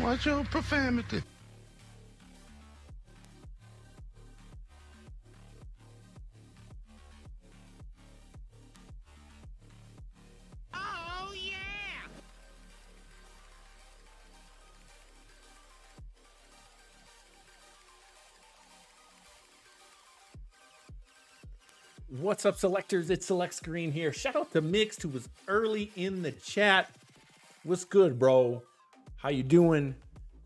Watch your profanity. Oh, yeah! What's up, selectors? It's Select Screen here. Shout out to Mixed, who was early in the chat. What's good, bro? How you doing?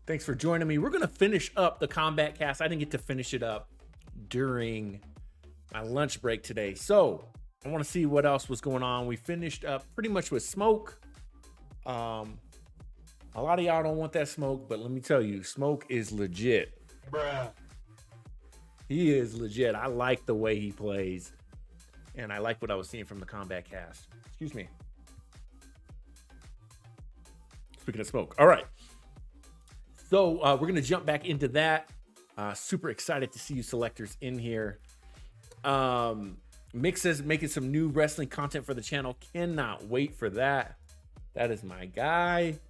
Thanks for joining me. We're gonna finish up the Kombat cast. I didn't get to finish it up during my lunch break today, so I want to see what else was going on. We finished up pretty much with Smoke. A lot of y'all don't want that Smoke, but let me tell you, Smoke is legit. Bruh. He is legit. I like the way he plays. And I like what I was seeing from the Kombat cast. Excuse me. Speaking of Smoke. All right. So we're going to jump back into that. Super excited to see you selectors in here. Mick says making some new wrestling content for the channel. Cannot wait for that. That is my guy.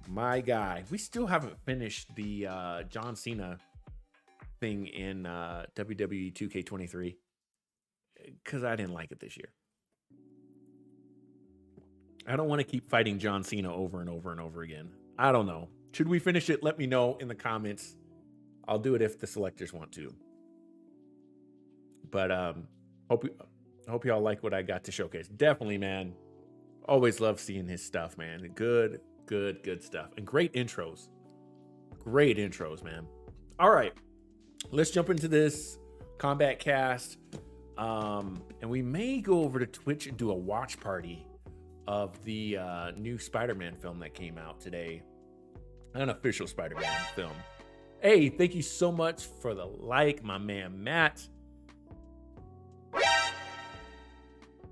My guy. We still haven't finished the John Cena thing in WWE 2K23. Because I didn't like it this year. I don't want to keep fighting John Cena over and over and over again. I don't know. Should we finish it? Let me know in the comments. I'll do it if the selectors want to. But hope y'all like what I got to showcase. Definitely, man. Always love seeing his stuff, man. Good stuff. And great intros. Great intros, man. All right. Let's jump into this Kombat cast. And we may go over to Twitch and do a watch party of the new Spider-Man film that came out today. An official Spider-Man film. Hey, thank you so much for the like, my man Matt.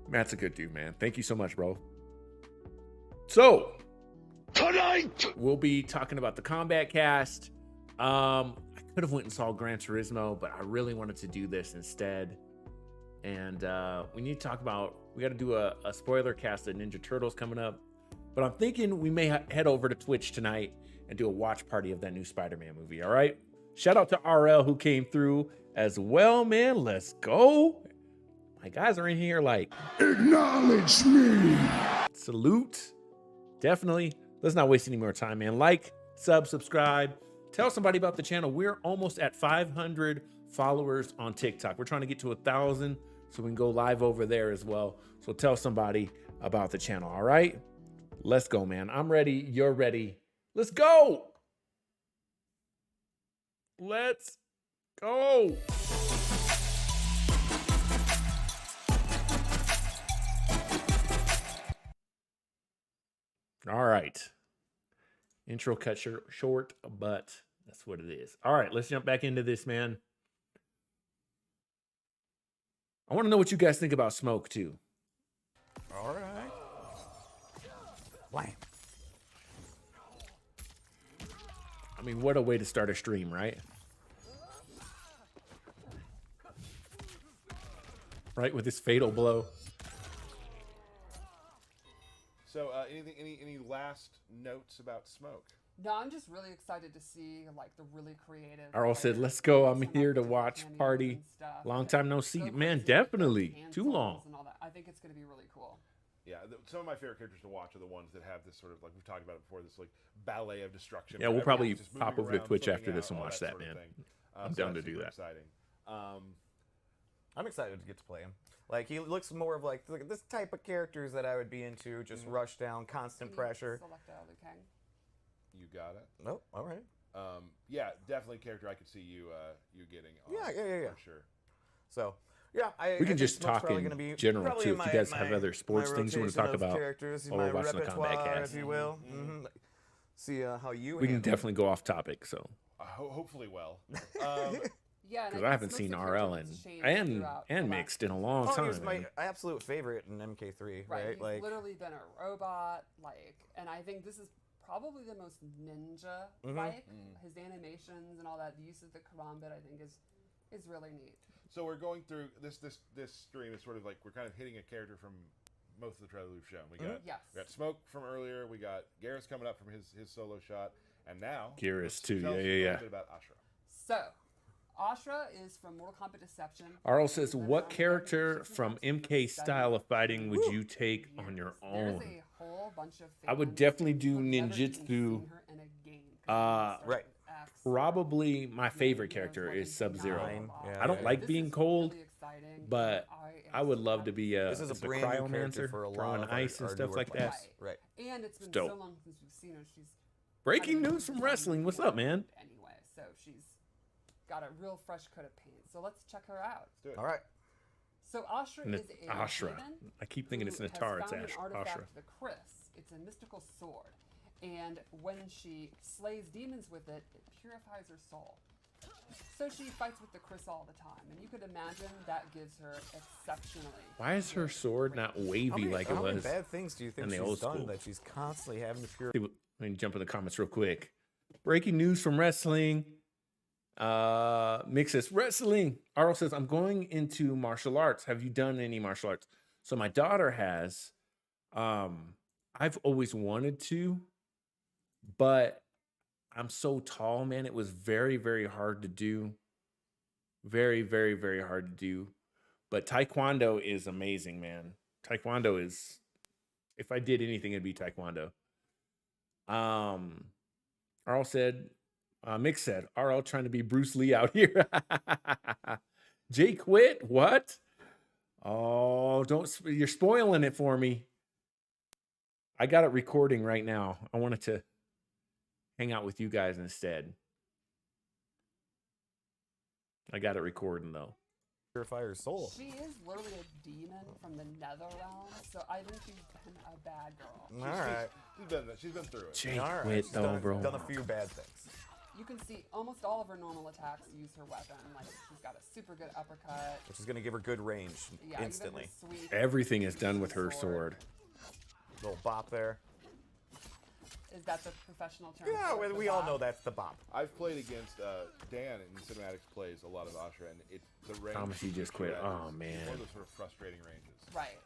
Matt's a good dude, man. Thank you so much, bro. So, Tonight! we'll be talking about the Kombat cast. I could have went and saw Gran Turismo, but I really wanted to do this instead. And we need to talk about, we got to do a spoiler cast of Ninja Turtles coming up. But I'm thinking we may head over to Twitch tonight and do a watch party of that new Spider-Man movie, all right? Shout out to RL who came through as well, man. Let's go. My guys are in here like, Acknowledge me! salute. Definitely. Let's not waste any more time, man. Like, sub, subscribe. Tell somebody about the channel. We're almost at 500 followers on TikTok. We're trying to get to 1,000 so we can go live over there as well. So tell somebody about the channel, all right? Let's go, man. I'm ready. You're ready. Let's go. Let's go. All right. Intro cut short, but that's what it is. All right, let's jump back into this, man. I want to know what you guys think about Smoke, too. All right. Wham. I mean, what a way to start a stream, right? Right, with this fatal blow. So, any last notes about Smoke? No, I'm just really excited to see like the really creative. Arl like, said, let's go. I'm some, here to different watch cameos party. and stuff, Long and time no go see. crazy Man, with the definitely. hand Too souls long. and all that. I think it's going to be really cool. Yeah, some of my favorite characters to watch are the ones that have this sort of, like we've talked about it before, this like ballet of destruction. Yeah, we'll where probably everyone's just moving pop over to around, Twitch flipping after this out, and all watch that, sort of man. thing. I'm So down to that's do super that. Exciting. I'm excited to get to play him. Like, he looks more of like this type of characters that I would be into, just rush down, constant Can you pressure. Select Liu Kang. You got it. Oh, all right. Yeah, definitely a character I could see you getting. On, Yeah. For sure. So, yeah, We can just talk in general, too, if you guys have other sports things you want to talk about Characters, while my we're watching the Kombat repertoire, cast. if you will. See how you. We can handle it. definitely go off topic, so. Hopefully, well. Yeah, Because I haven't seen RL and Mixed in a long Oh, he time. was my man. absolute favorite in MK3, Right, right? he's Like, literally been a robot, like, and I think this is probably the most ninja-like. His animations and all that, the use of the Kombat, I think, is really neat. So we're going through this stream is sort of like we're kind of hitting a character from most of the trailers we've shown. We got Yes. we got Smoke from earlier. We got Garrett's coming up from his solo shot, And now, Geras let's too. tell us Yeah, a yeah, little yeah. bit about Ashra. So, Ashra is from Mortal Kombat Deception. Arl says, She lives what on the character Six from Attacks MK for style of 7 fighting would you take years. on your There's own? a whole bunch of I would fans definitely do who've never even ninjutsu. seen her in a game, 'cause they Right. started X or Probably my Nine favorite Heroes character more is than Sub-Zero. Nine, yeah, I don't yeah. like This being is cold, really exciting, but and I would love to be a, This is a as brand new character cryomancer, for a lot throwing of ice and our stuff newer like players. that. Right. And it's been dope. so long since we've seen her. She's Breaking kind of news from done wrestling. What's more up, man? Anyway, so she's got a real fresh coat of paint. So let's check her out. Let's do it. All right. So Ashra is a Ashra. demon I keep thinking it's who has Natar. It's found an artifact, Ashra. the Chris. It's a mystical sword, and when she slays demons with it, it purifies her soul. So she fights with the Chris all the time, and you could imagine that gives her exceptionally. Why is her good sword not wavy like it how many was? bad things do you think in the she's old done school? that she's constantly having to pure? Let me jump in the comments real quick. Breaking news from wrestling. Mick says, wrestling. Arl says, I'm going into martial arts. Have you done any martial arts? So my daughter has. I've always wanted to, but I'm so tall, man. It was very, very hard to do. Very, very, very hard to do. But Taekwondo is amazing, man. Taekwondo is, if I did anything, it'd be Taekwondo. Arl said, Mick said, RL trying to be Bruce Lee out here. Jay quit? What? Oh, you're spoiling it for me. I got it recording right now. I wanted to hang out with you guys instead. I got it recording though. Purify her soul. She is literally a demon from the nether realm, so I think she's been a bad girl. All right. She's been through it. Jay All right. quit She's though, done, bro. done a few bad things. You can see almost all of her normal attacks use her weapon. Like she's got a super good uppercut. Which is going to give her good range Yeah, instantly. Even her sweep, Everything is done with her sword. Little bop there. Is that the professional term? Yeah, for it, we the all bop? know that's the bop. I've played against Dan in cinematics plays a lot of Ashra, and it's the range. Thomas, he just quit. Oh, man. One of those sort of frustrating ranges. Right.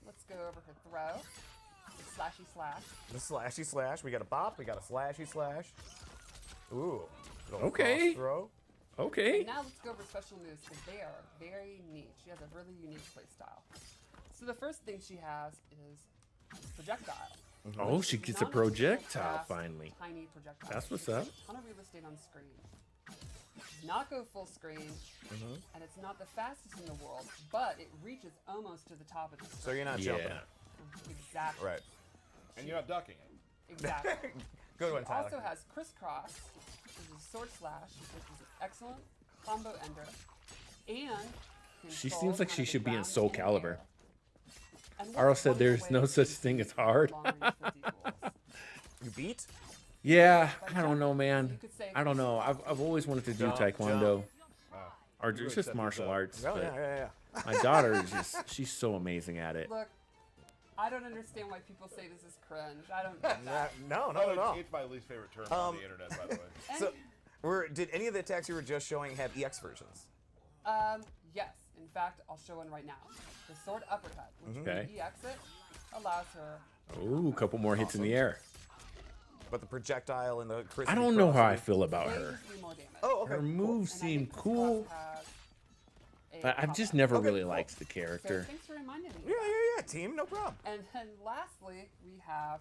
Let's go over her throw. Slashy slash. The slashy slash. We got a bop. We got a slashy slash. Ooh. Little Okay. cross throw. Okay. Now let's go over special moves because they are very neat. She has a really unique play style. So the first thing she has is projectile. Oh, she gets a Not only projectile fast, finally. Tiny projectile. That's what's She takes up. A ton of real estate on screen. Does not go full screen, and it's not the fastest in the world, but it reaches almost to the top of the screen. So you're not Yeah. jumping it. Exactly. Right. And you're not ducking it. Exactly. Good one, She Tyler. also has crisscross, which is a sword slash, which is an excellent combo ender, and She control seems like kind she of the should be in ground Soul and the Calibur. air. And Arl what's said one of the there's no ways such to thing as beat hard. long-range 50 tools? You beat? Yeah, Like I don't know, jump. man. You could say I don't know. I've always wanted to do Jump, Taekwondo or You just accept martial yourself. arts. Oh, But yeah. my daughter is just—she's so amazing at it. Look, I don't understand why people say this is cringe. I don't get that. No, Oh, not at all. it's my least favorite term on the internet, by the way. So, did any of the attacks you were just showing have EX versions? Yes. In fact, I'll show one right now. The sword uppercut, which Okay. when you EX it, allows her. Ooh, a couple more hits in the air. But the projectile and the crispy I don't know how I cross- feel about Way her. to do more damage. Oh, okay. Her cool. moves And I seem think this cool, class has a but I've just combat. never Okay, really cool. liked the So character. thanks for reminding me. Yeah, team, no problem. And then lastly, we have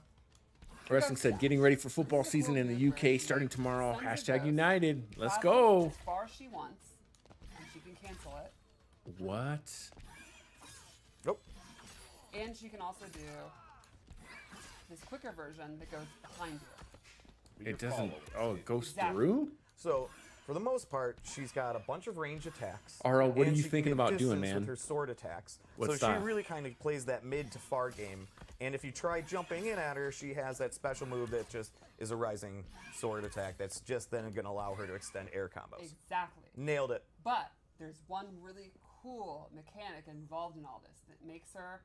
Wrestling said, getting ready for football season in the UK starting tomorrow. Hashtag United. Let's go. as far as she wants, and she can cancel it. What? Nope. And she can also do this quicker version that goes behind you. It doesn't. Oh, it goes Exactly. through? So, for the most part, she's got a bunch of range attacks. RL, what are and you she can thinking get about doing, distance man? With her sword attacks. What so style? she really kind of plays that mid to far game. And if you try jumping in at her, she has that special move that just is a rising sword attack that's just then going to allow her to extend air combos. Exactly. Nailed it. But there's one really cool mechanic involved in all this that makes her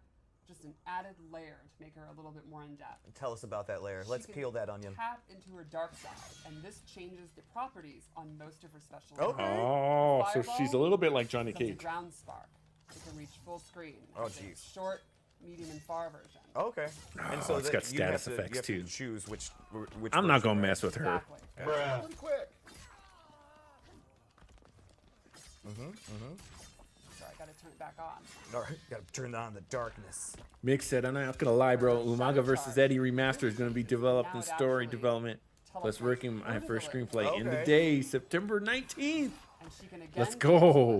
just an added layer to make her a little bit more in depth. Tell us about that layer. Let's She can peel that onion. Tap into her dark side, and this changes the properties on most of her special Okay. moves. Oh, so Fireball she's a little bit like Johnny Becomes a Cage. ground spark. It can reach full screen. Oh, It's jeez. Short, medium, and far version. Okay. And Oh, it's that got you have status to- effects, you have to too. choose which I'm not version, gonna right? mess with her. Exactly. Pretty quick. So I gotta turn it back on. All right, gotta turn on the darkness. Mick said, I'm not gonna lie, bro. Umaga vs. Eddie remaster is gonna be developed Now in it story actually development, plus teleports working my over first the lid. screenplay in the Okay. day, September 19th. And she can again Let's go to go.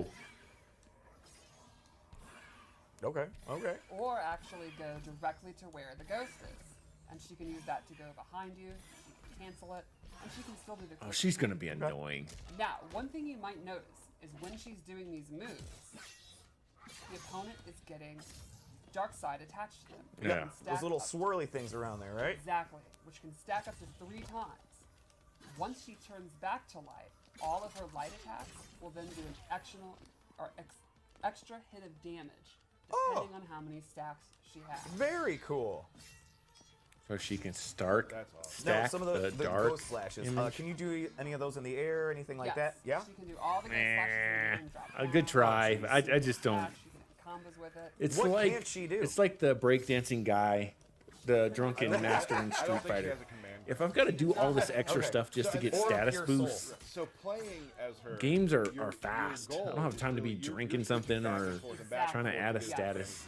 it, Okay. Okay. or actually go directly to where the ghost is. And she can use that to go behind you, she can cancel it, and she can still do the Oh, quick she's gonna move. be annoying. Now, one thing you might notice is when she's doing these moves, the opponent is getting dark side attached to them. which Yeah. can stack Those little up- swirly things around there, right? Exactly, which can stack up to 3 times. Once she turns back to light, all of her light attacks will then do an extra hit of damage, depending on how many stacks she has. Very cool. So she can start That's awesome. stack Now, some of the dark ghost slashes. image. Can you do any of those in the air, anything like Yes, that? Yeah. She can do all the good slashes and drop A down, good try. drop I just don't. back, she can hit combos with it. It's What like can't she do? It's like the breakdancing guy, the drunken master in I don't Street think she Fighter. has a command. If I've got to do all this extra Okay. stuff just to get Or status pure soul. boosts, So playing as her games are your fast. I goal don't have is time to be really- you're drinking switching something back or and forth and back and trying to forth add a to get status.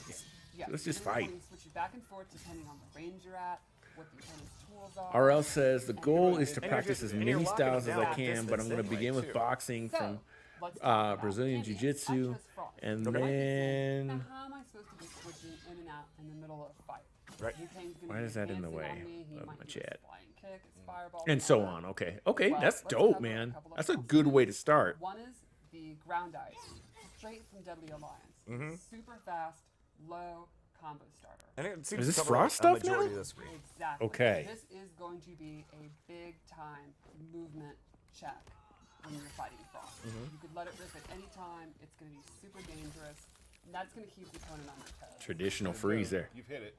Yes, Let's just you're fight. going to switch it back and forth depending on the range you're at, what the opponent's tools are. RL says the goal is to And you're practice just- as and many you're locking styles it as down I at can, but I'm distance going to begin anyway, with too. boxing So, from let's talk about Brazilian cameos. Jiu-Jitsu, I chose frost. and You might be saying, then now how am I supposed to be switching in and out in the middle of a fight? Right. Liu Kang's gonna Why be is that in the dancing way on me, he of might my do his chat? flying kick, his fireball, and so all on. that. Okay, Well, that's let's dope, cover a man. couple of That's a fronts. good way to start. One is the ground ice, straight from Deadly Alliance. Super fast, low combo starter. And it seems Is this to cover Frost a stuff majority now? of the screen. Exactly. Okay. This is going to be a big time movement check when you're fighting Frost. You could let it rip at any time. It's going to be super dangerous. And that's going to keep the opponent on their toes. Traditional freeze there. You've hit it.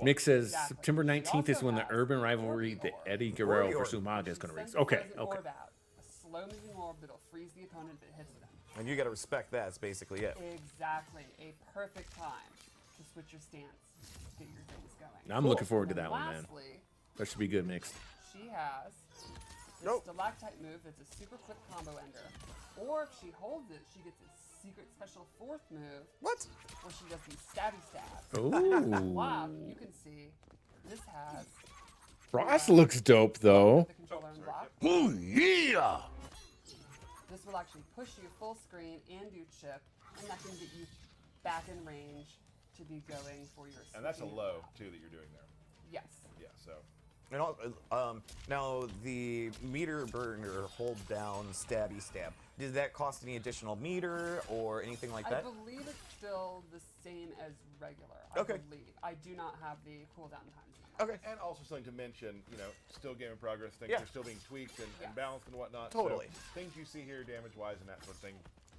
Mick says Exactly. September It 19th is also when the has urban rivalry, Orby the Orb. Eddie Guerrero Orby versus Orb. Umaga is going to Send release. the Okay, frozen okay. orb out. A slow moving orb that'll freeze the opponent if it hits them. And you got to respect that. That's basically it. Exactly. A perfect time to switch your stance, get your things going. I'm looking forward to And that one, man. lastly, That should be good, mixed. she has this Nope. stalactite move that's a super quick combo ender. Or if she holds it, she gets a secret special 4th move What? where she does these stabby stabs. Ooh. Wow, you can see this has Frost looks dope, though. the controller unlocked. Oh, yeah! This will actually push you full screen and do chip, and that can get you back in range to be going for your And that's a switching low attack. too that you're doing there. Yes. Yeah. So And now the meter burner hold down stabby stab. Did that cost any additional meter or anything like I that? believe it's still the same as regular. Okay. I believe. I do not have the cooldown times. Okay. and also something to mention, still game in progress. Things Yeah. are still being tweaked and Yeah. balanced and whatnot. Totally. So things you see here, damage wise, and that sort of thing,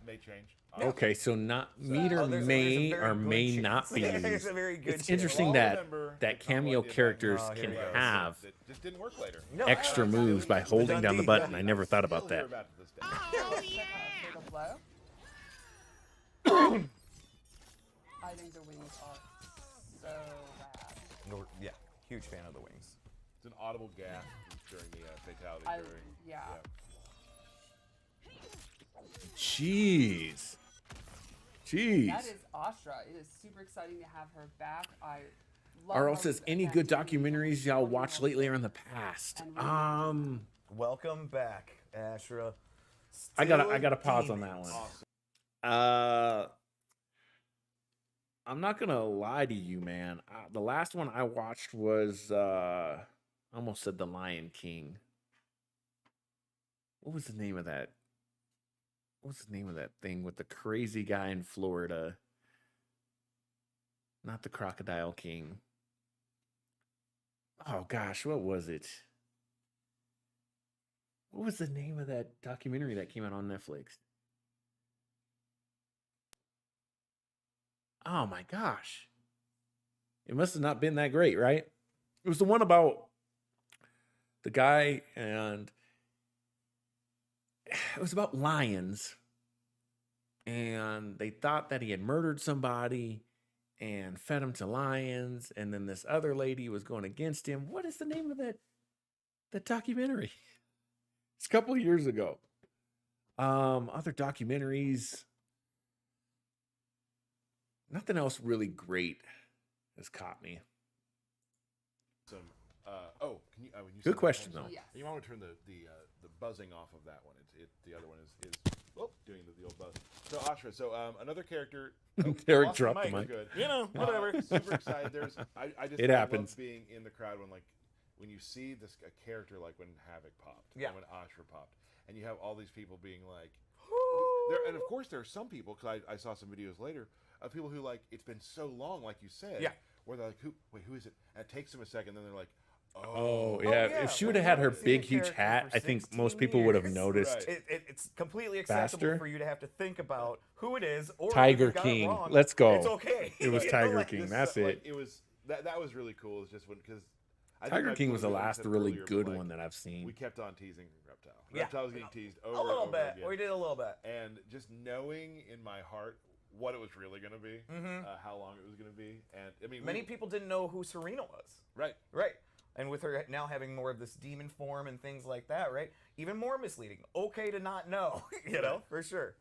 may change. Okay, so not meter Oh, there's a may very or good may chance. not be There's used. a very good It's chance. interesting Well, that remember that the cameo Kombat did characters back- can here we go. have That just didn't work later. No, extra moves by holding down the Dundee, button. yeah. I never thought about Still hear that. about it to this day. Check out Fatal Blow. I think the wings are so rad. No, yeah, huge fan of the wings. It's an audible gasp during the fatality. Yeah. Jeez. Jeez. That is Astra. It is super exciting to have her back. I love RL how says, we've any adapted good to these documentaries y'all 20-year-old watched lately or in the past? and really Welcome back, Ashra. I gotta Still pause on that demons. one. Awesome. I'm not gonna lie to you, man. The last one I watched was I almost said The Lion King. What was the name of that? What's the name of that thing with the crazy guy in Florida? Not the Crocodile King. Oh gosh, what was it? What was the name of that documentary that came out on Netflix? Oh my gosh. It must have not been that great, right? It was the one about the guy and it was about lions. And they thought that he had murdered somebody and fed him to lions, and then this other lady was going against him. What is the name of that documentary? It's a couple of years ago. Other documentaries. Nothing else really great has caught me. Some. Can you? When you Good said question, that, though. Yes. You might want to turn the buzzing off of that one. The other one is doing the old buzz. So Ashra, another character. Derek lost dropped the we're mic. Good. You know, whatever. Super excited. I just It I happens. love being in the crowd when you see a character like when Havoc popped, Yeah. and when Ashra popped, and you have all these people being like, and of course there are some people, because I saw some videos later of people who like it's been so long, like you said, Yeah. where they're like, who is it? And it takes them a second, then they're like, Oh, yeah. yeah. If she When would have had you her haven't seen a big, huge character hat, for I think 16 most people would have years, noticed. Right. It's completely acceptable Faster. for you to have to think about who it is, or Tiger if you got it King. wrong, Let's go. It's okay. It was You know, Tiger like, King. this- That's like, it. It was that was really cool. It's just because Tiger King was the last really good one that I've we seen. kept on teasing Reptile. Yeah. Reptile was getting teased over A little and over bit. again. We did a little bit. And just knowing in my heart what it was really going to be, how long it was going to be, and I mean, Many people didn't know who Serena was. right? Right. And with her now having more of this demon form and things like that, right? Even more misleading. Okay to not know, you know, for sure.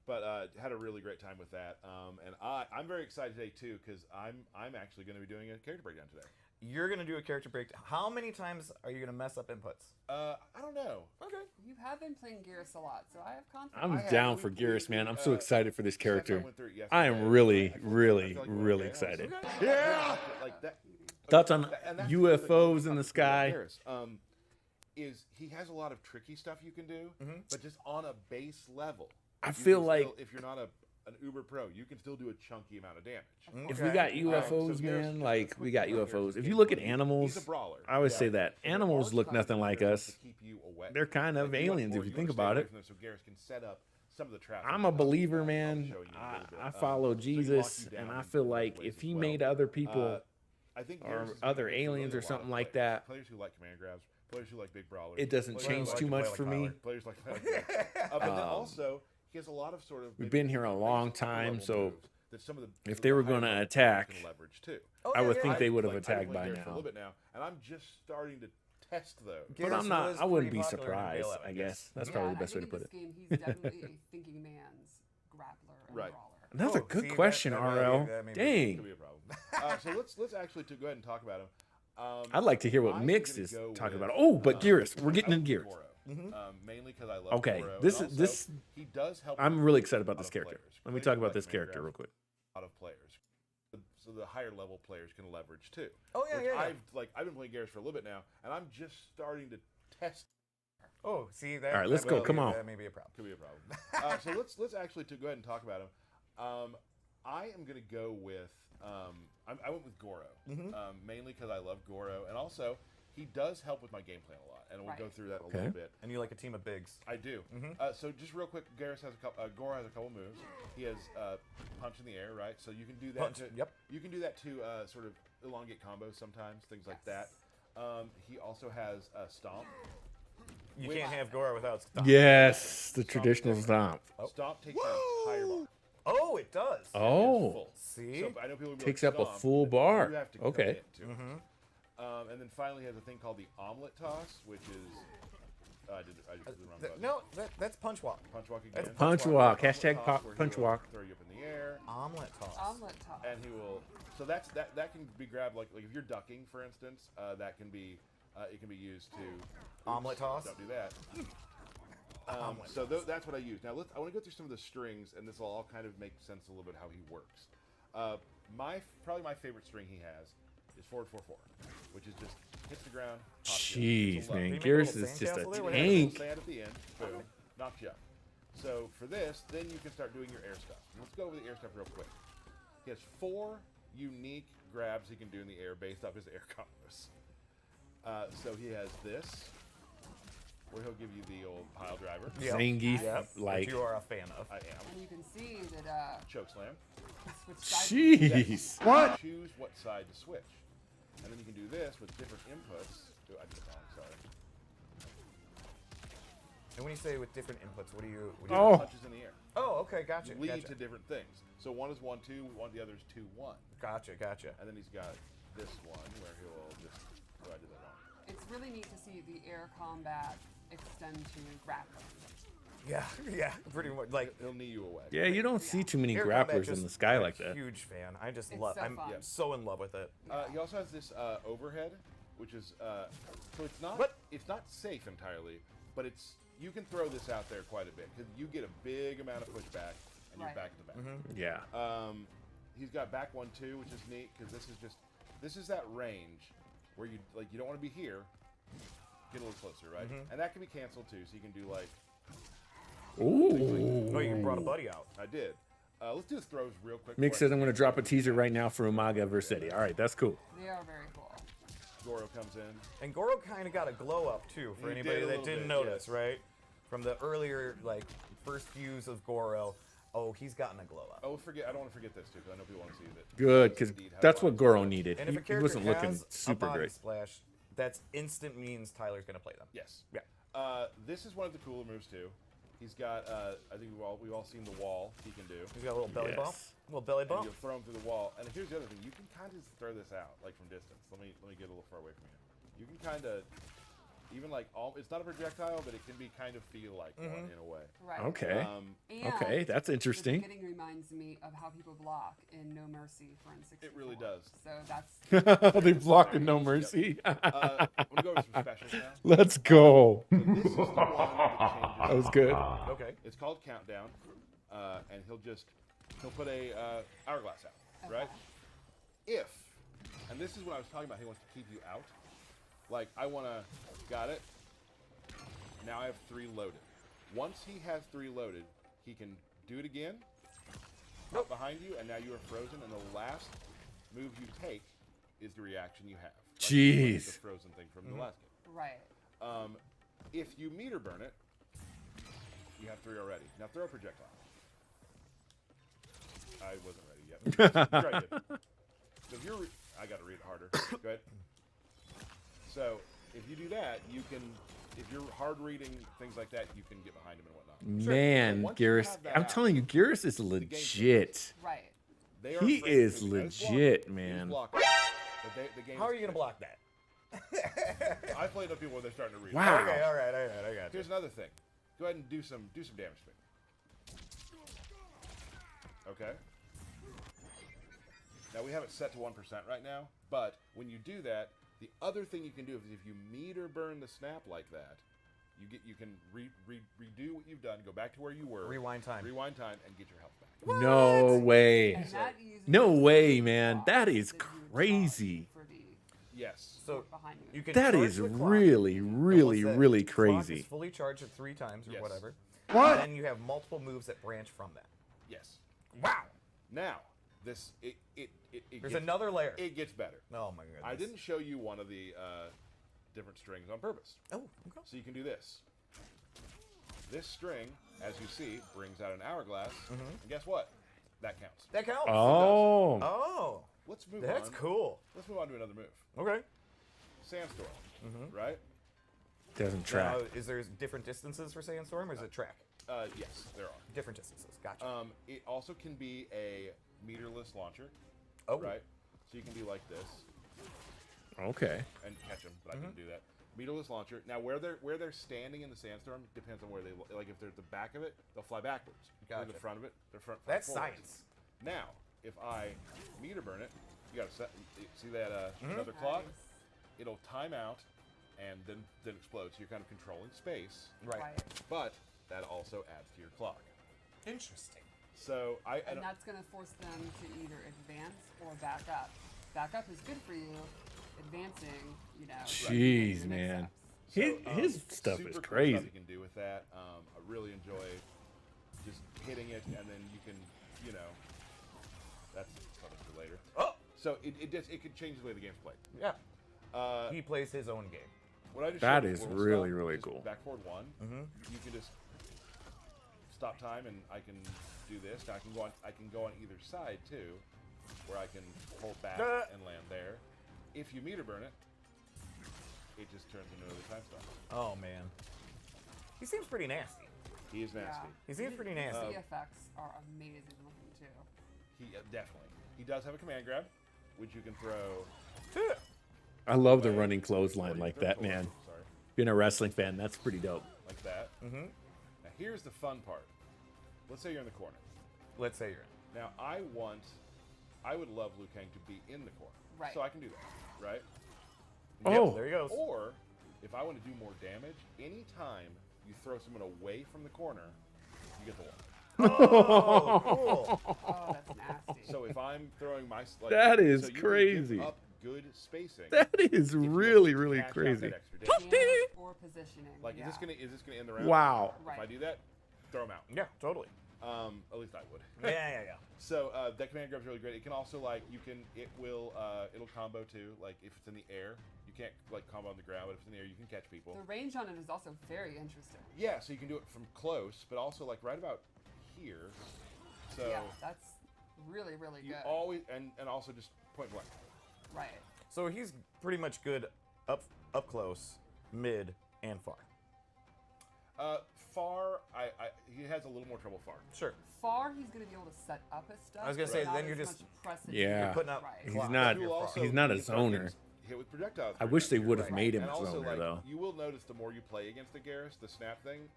But had a really great time with that, and I'm very excited today too because I'm actually going to be doing a character breakdown today. You're going to do a character breakdown. How many times are you going to mess up inputs? I don't know. Okay. You have been playing Geras a lot, so I have confidence. I'm I have- down we- for we- Geras, man. I'm so uh, excited for this Since I character. went through it I am yesterday, really, I feel really, like we're really okay. excited. Yeah. Like that. Thoughts on And that's UFOs the in the thing sky? about Harris, is he has a lot of tricky stuff you can do, but just on a base level. I you feel can like still, if you're not an uber pro, you can still do a chunky amount of damage. if we got Okay. UFOs, So Geras, man, just like quick we got thing about UFOs. Geras, If you look at he's animals, a brawler. I always Yeah. say that So there animals are look times nothing when like Geras us. has to keep you away. They're kind of Like, you want aliens more- if you wanna think stay about away it. from them so Geras can set up some of the traps. I'm a believer, man. Showing you in a little bit. I follow so he locks Jesus, you down and I in feel different like ways if as he well. made other people I think or Geras is other gonna be for aliens really or a lot something of like players. that, Players who like command grabs, players who like big brawlers. it doesn't players change who like too to much play for like me. Valor, Players like but then also he has a lot of sort of. We've been here a long basic upper time, level so moves that some of the if some they of the were higher gonna level players attack, can leverage too. Oh, I yeah, would yeah, think yeah. they would have Like, I've attacked been by playing Geras for a now. little bit now, and I'm just starting to test those. But Geras I'm not. was I wouldn't pretty be popular in surprised. BLM, I guess that's Yeah, probably the I best way think to in put this it. game, he's definitely a thinking man's grappler and Right. brawler. Another Oh, good see, question, that RL. that may be- Could Dang, be a problem. So let's actually go ahead and talk about him. I'd like to hear what I'm Mix gonna is go talking with, about. Oh, but Geras, we're I getting like into Geras. Goro. Mainly because I love Okay, Goro, this and is- also this- he does help. I'm with really excited a about lot this of character. players. Let me Players talk who about like this command character grabs, real quick. A lot of players. So the higher level players can leverage too. Oh, yeah, which yeah, yeah. I've been playing Geras for a little bit now, and I'm just starting to test. Oh, see that. All right, let's that go. may Come be- on. That may be a problem. Could be a problem. So let's actually go ahead and talk about him. I am going to go with. I went with Goro, mainly because I love Goro, and also he does help with my game plan a lot, and we'll go Right. through that a Okay. little bit. And you like a team of bigs. I do. So just real quick, Goro has a couple moves. He has punch in the air, right? So you can do that. Punch, To, yep. You can do that to sort of elongate combos sometimes, things like that. He also has stomp. You Which- can't have Goro without Stomp. Yes, the traditional different. stomp. Stomp takes your entire bar. Oh, it does. Oh, Full. See? So I know people will be Takes like, up a "Stomp," full but bar. You have to Okay. commit to it. And then finally, he has a thing called the omelet toss, which is I did the wrong button. No, that's punch walk. Punch walk again. That's Punch walk. Omelet Hashtag toss, pop- where he punch will walk. Throw you up in the air, Omelet toss. Omelet top. and he will. So that can be grabbed like if you're ducking, for instance. That can be it can be used to Omelet toss? Don't do that. Omelet So that's what I use. Now I want to go through some of the strings, and this will all kind of make sense a little bit how he works. Probably my favorite string he has is forward 4-4, which is just hits the ground. pops you up. Jeez, It's a man, low. They make a Geras little is just a sandcastle there? What tank. Sand at the end, boom, knocks you up. So for this, then you can start doing your air stuff. Let's go over the air stuff real quick. He has 4 unique grabs he can do in the air based off his air combos. So he has this, where he'll give you the old pile driver. Yep. Zangief, Yep. like, Which you are a fan of. I am. And you can see that Choke slam. switch sides. jeez. What? Choose what side to switch. And then you can do this with different inputs. Oh, I did it wrong, sorry. And when you say with different inputs, what do you? Oh. Punches in the air. Oh, okay, gotcha. Lead Gotcha. to different things. So one is 1-2, the other is 2-1. Gotcha. And then he's got this one where he'll just. Oh, I did that wrong. It's really neat to see the air combat extend to grappling. Yeah, pretty much. Like He'll knee you away. Yeah, you don't see too many air combat grapplers just- in the sky I'm like a that. Huge fan. I just It's love. so I'm fun. so in love with it. He also has this overhead, which is so it's not What? it's not safe entirely, but it's you can throw this out there quite a bit because you get a big amount of pushback and you're Right. back to back. Yeah. He's got back 1-2, which is neat because this is that range where you you don't want to be here, get a little closer, right? And that can be canceled too, so you can do like Ooh. Oh, you brought a buddy out. I did. Let's do the throws real quick. Mick before says I'm going to drop a teaser right now for Umaga versus Eddie. All right, that's cool. They are very cool. Goro comes in. And Goro kind of got a glow up too, for He anybody did a that little didn't bit, notice, yes. right? From the earlier first views of Goro, oh, he's gotten a glow up. Oh, I don't want to forget this too, because I know people want to see that. Good, Does because indeed have that's body what Goro splash. needed. And if a He character wasn't looking has super a body great. splash, that's instant means Tyler's gonna play them. Yes. Yeah. This is one of the cooler moves too. He's got. I think we've all seen the wall he can do. He's got a little belly bump. Yes. Little belly And bump. you'll throw him through the wall. And here's the other thing: you can kind of throw this out like from distance. Let me get a little far away from you. You can kind of even it's not a projectile, but it can be kind of feel like one in a way. Right. Okay. And Okay, that's interesting. The beginning reminds me of how people block in No Mercy for N64. It really does. So that's They block with no mercy. I'm gonna go over some specials now. Let's go. So this is the one that That changes. was good. Okay. It's called Countdown, and he'll put a hourglass out, right? If, and this is what I was talking about, he wants to keep you out. Like got it. Now I have 3 loaded. Once he has 3 loaded, he can do it again. Up behind you, and now you are frozen. And the last move you take is the reaction you have. Like Jeez. the frozen thing from the last game. right. If you meter burn it, you have 3 already. Now throw a projectile. I wasn't ready yet. Try it. So if you're, I got to read it harder. Go ahead. So if you do that, you can. If you're hard reading things like that, you can get behind him and whatnot. Man, Once you Garrus. have that I'm out, telling you, Garrus is legit. Right. They are He afraid is to move. Now, he's legit, blocking. man. He's blocking. But the game How are is you gonna quick. block that? I played with people where they're starting to read. Wow. Okay, all right, I got you. Here's another thing. Go ahead and do some damage to me. Okay. Now we have it set to 1% right now, but when you do that, the other thing you can do is if you meter burn the snap like that, you can redo what you've done, go back to where you were, Rewind time. and get your health back. No way. And that uses No the way, same man. block That is that you would crazy. block For the Yes. So behind you. you can That charge is the clock. really, And really, once that really clock crazy. is fully charged at 3 times or Yes. whatever. What? Then you have multiple moves that branch from that. Yes. Wow. Now it There's gets, another layer. It gets better. Oh my goodness. I didn't show you one of the different strings on purpose. Oh, okay. So you can do this. This string, as you see, brings out an hourglass. And guess what? That counts. That counts. Oh. Oh. Let's move That's on. cool. Let's move on to another move. Okay. Sandstorm. Right? Doesn't track. Now, is there different distances for Sandstorm, or is it track? Yes, there are. Different distances. Gotcha. It also can be a meterless launcher. Oh. Right? So you can be like this Okay. and catch them, but I couldn't do that. Meterless launcher. Now, where they're standing in the sandstorm depends on where they like. If they're at the back of it, they'll fly backwards. If they're in the Gotcha. front of it, they're front. That's forwards. science. Now, if I meter burn it, you gotta set. See that another clock? Nice. It'll time out and then explode. So you're kind of controlling space, Right. Right. but that also adds to your clock. Interesting. So And that's going to force them to either advance or back up. Back up is good for you. Advancing, Jeez, makes man. sense. His stuff super is cool stuff crazy. you can do with that. I really enjoy just hitting it, and then you can, that's something for later. Oh. So it could change the way the game's played. Yeah. Uh, He plays his own game. What I just That showed you, is where we'll really, stop, really just cool. Back forward 1. You can just stop time, and I can do this. Now I can go on either side too, where I can hold back and land there. If you meter burn it, it just turns into another time stop. Oh man. He seems pretty nasty. He is nasty. He seems pretty The nasty. effects are amazing looking too. He definitely. He does have a command grab, which you can throw. I love the away, running or clothesline you like can throw that, forward, man. Sorry, Being a wrestling fan, that's pretty dope. like that. Mm-hmm. Now here's the fun part. Let's say you're in the corner. Let's say you're in. Now I would love Liu Kang to be in the corner. Right. So I can do that, right? Oh. Yep, there he goes. Or if I want to do more damage, anytime you throw someone away from the corner, you get the wall. Oh, cool. Oh, that's nasty. So if I'm throwing my That is so you can give crazy. up good spacing. That is if you really, want to really cash out crazy. that extra damage. Damage or positioning. Like yeah. is this gonna end the round? Wow. If I Right. do that, throw them out. Yeah, totally. At least I would. Yeah. So that command grab's really great. It can also it'll combo too. Like if it's in the air, you can't like combo on the ground, but if it's in the air, you can catch people. The range on it is also very interesting. Yeah, so you can do it from close, but also like right about here. So Yeah, that's really, really you good. always and also just point blank. Right. So he's pretty much good up close, mid, and far. Far, he has a little more trouble far. Sure. Far, he's going to be able to set up his stuff. I was gonna but say, not then as you're just- much pressing. Yeah. You're putting up Right. He's clock. not- You will also- he's not a you can start zoner. getting hit with projectiles. I very wish they quickly. would have made him And a also, zoner, like, though. you will notice the more you play against the Garrus, the snap thing.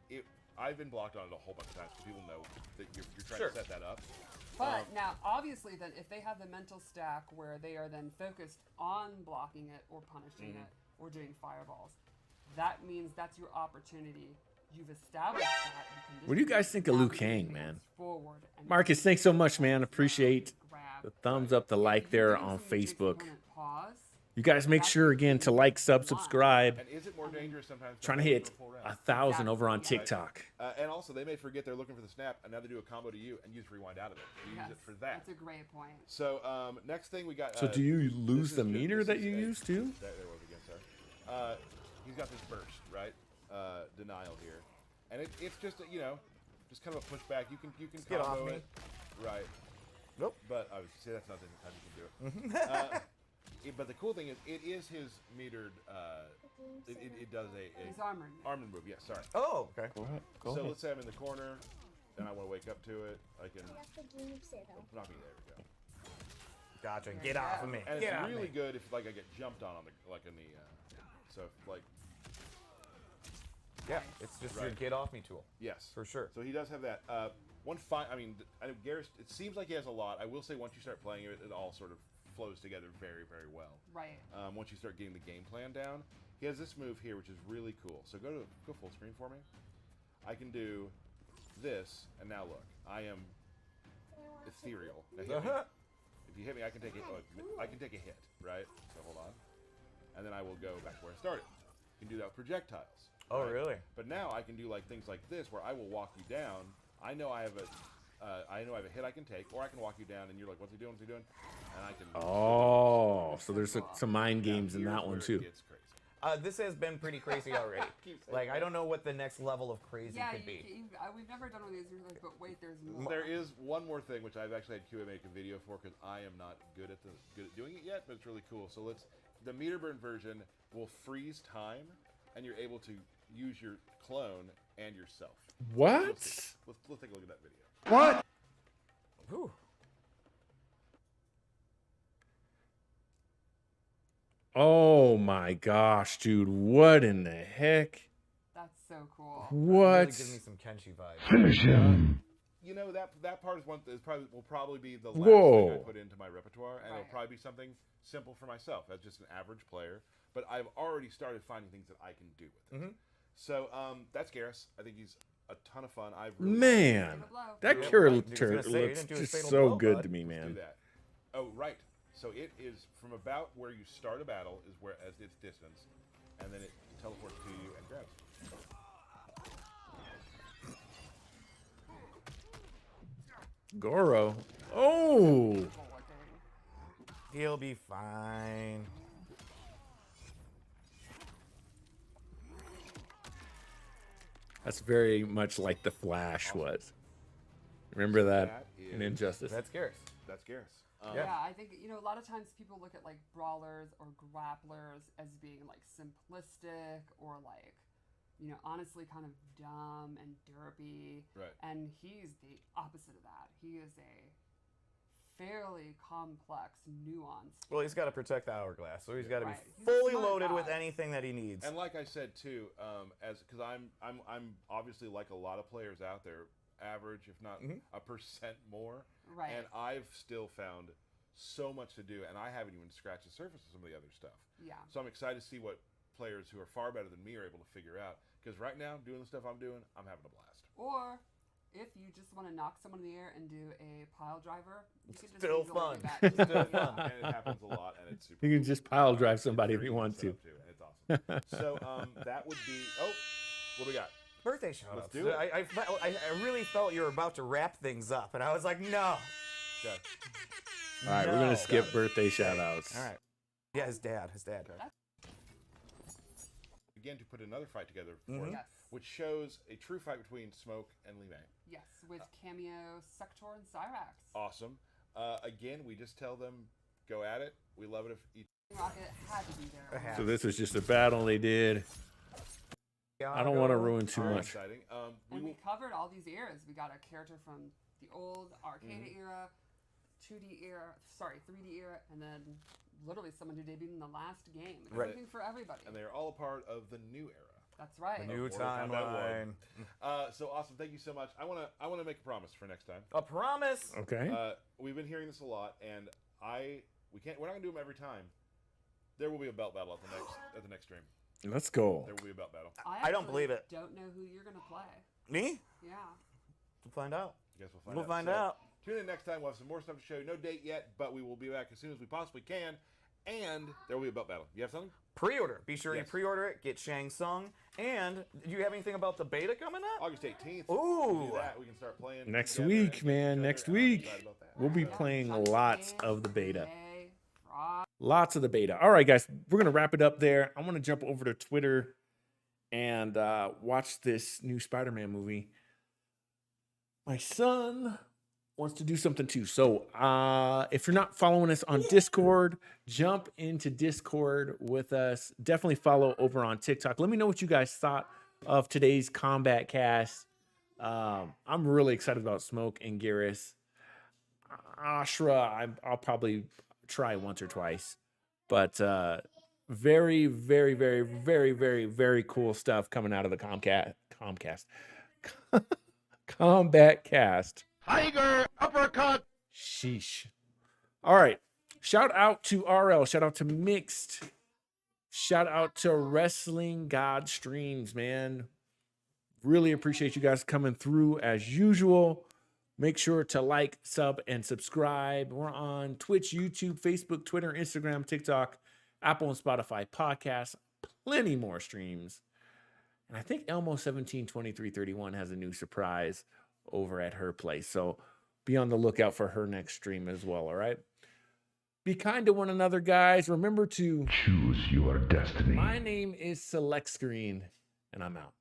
I've been blocked on it a whole bunch of times because people know that you're trying Sure. to set that up. But now, obviously, then if they have the mental stack where they are then focused on blocking it or punishing Mm-hmm. it or doing fireballs, that means that's your opportunity. You've established that. What do you guys think of Now Liu you can Kang, advance man? forward and Marcus, thanks so much, man. Appreciate grab. the thumbs up, the If like you're there doing on something that makes the Facebook. opponent pause, You guys make sure again to like, sub, subscribe. And is it more dangerous sometimes? Trying to hold it hit for a full round? 1,000 over on Exactly. TikTok. And also, they may forget they're looking for the snap, and now they do a combo to you, and you just rewind out of it. You yes, use it for that. That's a great point. So next thing we got. So do you this lose is the good. meter This that is you a- use too? There was again, sorry. He's got this burst, right? Denial here, and it's just just kind of a pushback. You can get combo off me. it, right? Nope. But I would say that's not the time you can do it. But the cool thing is, it is his metered. It does He's a armored. armor move. Yes, sorry. Oh, okay. Go So let's say I'm in the corner, and I want to wake up to it. I can knock me. There we go. Gotcha. Get off of me. And Get it's off really me. good if like I get jumped on the like in the. So if, like Yeah, it's just your Right. get off me tool. yes, For sure. So he does have that. I mean, I know Garrus. It seems like he has a lot. I will say once you start playing it, it all sort of flows together very, very well. Right. Once you start getting the game plan down, he has this move here, which is really cool. So go full screen for me. I can do this, and now look, I am ethereal. Now hit me. If you hit me, I can take it. I can take a hit, right? So hold on, and then I will go back to where I started. You can do that with projectiles. Oh, right? really? But now I can do like things like this, where I will walk you down. I know I have a hit I can take, or I can walk you down, and you're like, "What's he doing? What's he doing?" And I can. Oh, so there's some mind Now, games in here's that one where it too. gets crazy. This has been pretty crazy already. Keep saying Like, that. I don't know what the next level of crazy Yeah, could be. we've never done one of these. You're like, but wait, there's more. There is one more thing which I've actually had QA make a video for because I am not good at doing it yet, but it's really cool. So the meter burn version will freeze time, and you're able to use your clone and yourself. What? Let's take a look at that video. What? Whew. Oh my gosh, dude! What in the heck? That's so cool. What? Really gives me some Kenshi vibes. Finish him. You know that part is will probably be the last Whoa. thing I put into my repertoire, and it'll Right. probably be something simple for myself as just an average player. But I've already started finding things that I can do with it. So that's Garrus. I think he's a ton of fun. I've really Man, Fatal blow. that Yep, character I was gonna say, you looks didn't do a just fatal so blow, good bud. to me, do man. that. Oh, right. So it is from about where you start a battle is where as its distance, and then it teleports to you and grabs you. Goro. Oh, Cool looking. He'll be fine. that's very much like the Flash was. Remember that That in is- Injustice? That's Garrus. That's Garrus. Yeah. Yeah, I think a lot of times people look at like brawlers or grapplers as being like simplistic or like honestly kind of dumb and derpy. Right. And he's the opposite of that. He is a fairly complex, nuanced. Well, he's got to protect the hourglass, so he's got to Right. be He's a fully smart loaded with guy. anything that he needs. And like I said too, because I'm obviously like a lot of players out there, average if not a percent more, Right. and I've still found so much to do, and I haven't even scratched the surface of some of the other stuff. Yeah. So I'm excited to see what players who are far better than me are able to figure out. Because right now, doing the stuff I'm doing, I'm having a blast. Or if you just want to knock someone in the air and do a pile driver, you can just Still enjoy fun. that. Still Yeah. fun. And it happens a lot, and it's super You can cool. just pile drive It's somebody if very you easy want set to. up, too, and it's awesome. So that would be. Oh, what do we got? Birthday shout Let's outs. do it. I really felt you were about to wrap things up, and I was like, no. Okay. All right, we're No. gonna skip birthday shout outs. All right. Yeah, his dad. Again, to put another fight together for Mhm. it, Yes. which shows a true fight between Smoke and Lee May. Yes, with cameo Sector and Cyrax. Awesome. Again, we just tell them, go at it. We love it if each. Rocket had to be there. It had So this was just a battle they did. I don't want to ruin too Very much. exciting. We And we will, covered all these eras. We got a character from the old arcade Mm-hmm. era, 2D era, 3D era, and then literally someone who debuted in the last game. It's Right. something for everybody. and they're all a part of the new era. That's right. The new Mortal Kombat timeline. So awesome! Thank you so much. I wanna make a promise for next time. A promise. Okay. We've been hearing this a lot, and we're not gonna do them every time. There will be a belt battle at the next stream. Let's go. There will be a belt battle. I don't actually believe it. Don't know who you're gonna play. Me? Yeah. We'll find out. I guess we'll We'll find find So, out. Tune in next time. We'll have some more stuff to show you. No date yet, but we will be back as soon as we possibly can. And there will be a belt battle. You have something? Pre-order. Be sure Yes. you pre-order it. Get Shang Tsung. And do you have anything about the beta coming up? August 18th. Ooh. We'll do that. We can start playing Next together week, and man. each other. Next I'm week. excited about that. We'll be So, playing Johnny lots Cage, of the beta. May, Rock. Lots of the beta. All right, guys, we're gonna wrap it up there. I want to jump over to Twitter and watch this new Spider-Man movie. My son wants to do something too. So if you're not following us on Discord, jump into Discord with us. Definitely follow over on TikTok. Let me know what you guys thought of today's Kombat cast. I'm really excited about Smoke and Garrus. Ashra, I'll probably try once or twice. But very, very, very, very, very, very cool stuff coming out of the Kombat cast. Tiger uppercut. Sheesh. All right. Shout out to RL. Shout out to Mixed. Shout out to Wrestling God Streams, man. Really appreciate you guys coming through as usual. Make sure to like, sub, and subscribe. We're on Twitch, YouTube, Facebook, Twitter, Instagram, TikTok, Apple and Spotify podcasts, plenty more streams. And I think Elmo172331 has a new surprise over at her place. So be on the lookout for her next stream as well, all right? Be kind to one another, guys. Remember to Choose your destiny. my name is Select Screen, and I'm out.